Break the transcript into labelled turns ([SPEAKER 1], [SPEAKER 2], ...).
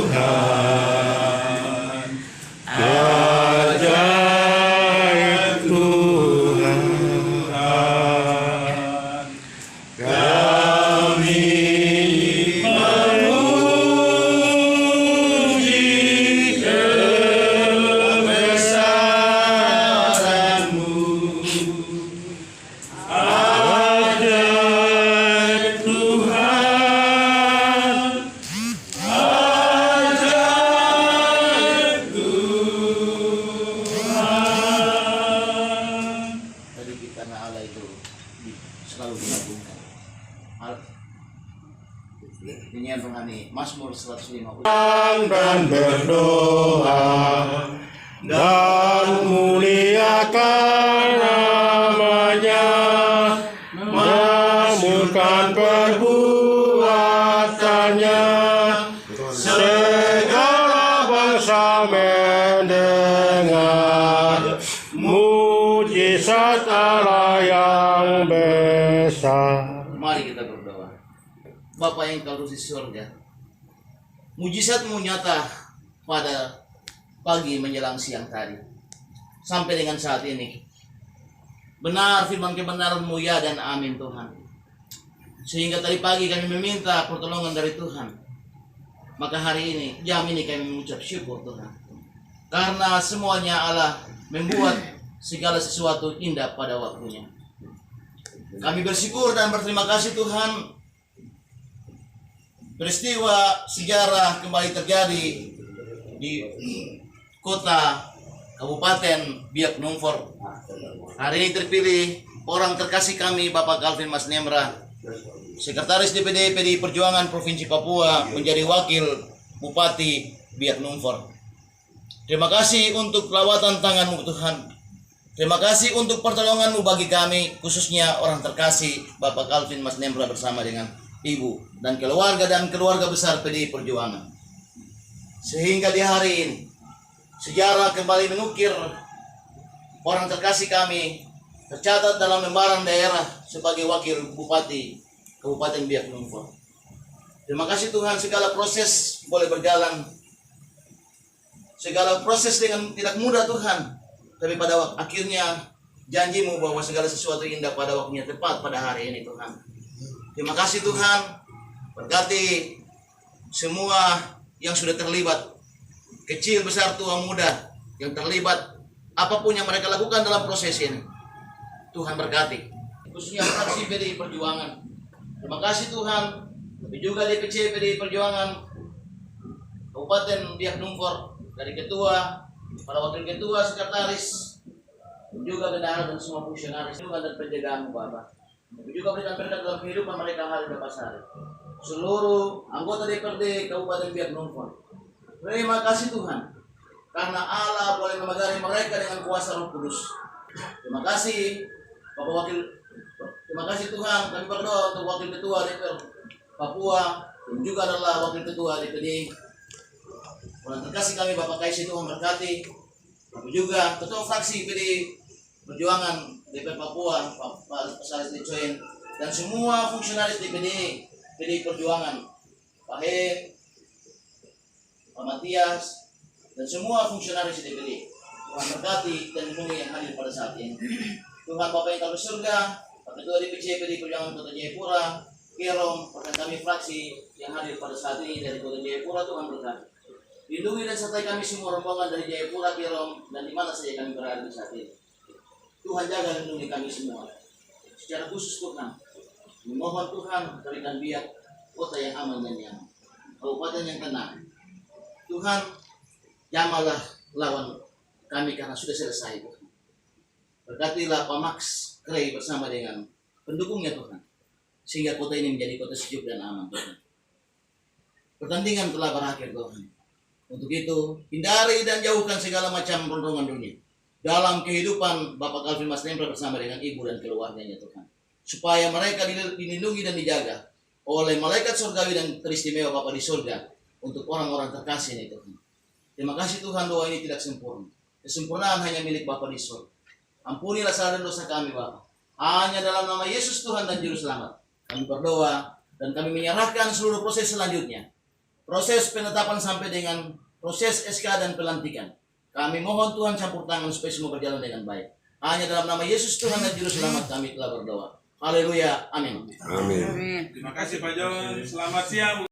[SPEAKER 1] Tuhan, ajaib Tuhan, kami memuji kebesaran-Mu. Ajaib Tuhan, ajaib Tuhan.
[SPEAKER 2] Tadi kita Allah itu selalu dilagungkan. Nyanyian rohani Mazmur 150.
[SPEAKER 1] Dan berdoa dan muliakan namanya, memurkan perbuatannya, segala bangsa mendengar mujizat Allah yang besar.
[SPEAKER 2] Mari kita berdoa. Bapa yang kau di surga, mujizat-Mu nyata pada pagi menjelang siang tadi sampai dengan saat ini. Benar firman kebenaran-Mu, ya dan amin Tuhan. Sehingga tadi pagi kami meminta pertolongan dari Tuhan, maka hari ini, jam ini kami mengucap syukur Tuhan, karena semuanya Allah membuat segala sesuatu indah pada waktunya. Kami bersyukur dan berterima kasih Tuhan. Peristiwa sejarah kembali terjadi di kota Kabupaten Biak Numfor. Hari ini terpilih orang terkasih kami, Bapak Calvin Mas Nemra, Sekretaris DPD PDI Perjuangan Provinsi Papua, menjadi Wakil Bupati Biak Numfor. Terima kasih untuk lawatan tangan-Mu Tuhan. Terima kasih untuk pertolongan-Mu bagi kami, khususnya orang terkasih Bapak Calvin Mas Nemra bersama dengan Ibu dan keluarga besar PDI Perjuangan. Sehingga di hari ini sejarah kembali mengukir orang terkasih kami tercatat dalam lembaran daerah sebagai Wakil Bupati Kabupaten Biak Numfor. Terima kasih Tuhan, segala proses boleh berjalan, segala proses dengan tidak mudah Tuhan, tapi pada akhirnya janji-Mu bahwa segala sesuatu indah pada waktunya tepat pada hari ini Tuhan. Terima kasih Tuhan, berkati semua yang sudah terlibat, kecil, besar, tua, muda, yang terlibat, apapun yang mereka lakukan dalam proses ini, Tuhan berkati, khususnya fraksi PDI Perjuangan. Terima kasih Tuhan, tapi juga DPC PDI Perjuangan Kabupaten Biak Numfor, dari ketua, para wakil ketua, sekretaris, juga bendahara dan semua fungsionaris, juga dan penjagaan Bapak. Juga berikan berkat dalam kehidupan mereka hari lepas hari. Seluruh anggota DPRD Kabupaten Biak Numfor, terima kasih Tuhan, karena Allah boleh memagari mereka dengan kuasa Roh Kudus. Terima kasih Bapak Wakil. Terima kasih Tuhan, kami berdoa untuk Wakil Ketua DPR Papua, yang juga adalah Wakil Ketua DPD. Orang terkasih kami Bapak Kaisi, Tuhan berkati. Tapi juga Ketua Fraksi PDI Perjuangan DPR Papua, Pak Saris Decoen, dan semua fungsionaris DPD PDI Perjuangan, Pak He, Pak Matias, dan semua fungsionaris DPD. Tuhan berkati dan lindungi yang hadir pada saat ini. Tuhan Bapak yang kau di surga, Pak Ketua DPC PDI Perjuangan Kota Jayapura, Kirom, rekan kami fraksi yang hadir pada saat ini dari Kota Jayapura, Tuhan berkati. Lindungi dan sertai kami semua rombongan dari Jayapura, Kirom, dan di mana saja kami berada di saat ini. Tuhan jaga lindungi kami semua. Secara khusus Tuhan, memohon Tuhan berikan Biak kota yang aman dan nyaman, kabupaten yang tenang. Tuhan, jamalah lawan kami karena sudah selesai Tuhan. Berkatilah Pak Max Krey bersama dengan pendukungnya Tuhan, sehingga kota ini menjadi kota sejuk dan aman Tuhan. Pertandingan telah berakhir Tuhan. Untuk itu, hindari dan jauhkan segala macam ronrongan dunia dalam kehidupan Bapak Calvin Mas Nemra bersama dengan ibu dan keluarganya Tuhan, supaya mereka dilindungi dan dijaga oleh malaikat surgawi dan teristimewa Bapak di surga untuk orang-orang terkasih ini Tuhan. Terima kasih Tuhan, doa ini tidak sempurna, kesempurnaan hanya milik Bapak di surga. Ampunilah salah dan dosa kami Bapak, hanya dalam nama Yesus Tuhan dan Juru Selamat kami berdoa, dan kami menyerahkan seluruh proses selanjutnya proses penetapan sampai dengan proses SK dan pelantikan. Kami mohon Tuhan campur tangan supaya semua berjalan dengan baik. Hanya dalam nama Yesus Tuhan dan Juru Selamat kami telah berdoa. Haleluya. Amin.
[SPEAKER 1] Amin.
[SPEAKER 3] Terima kasih Pak John. Selamat siang.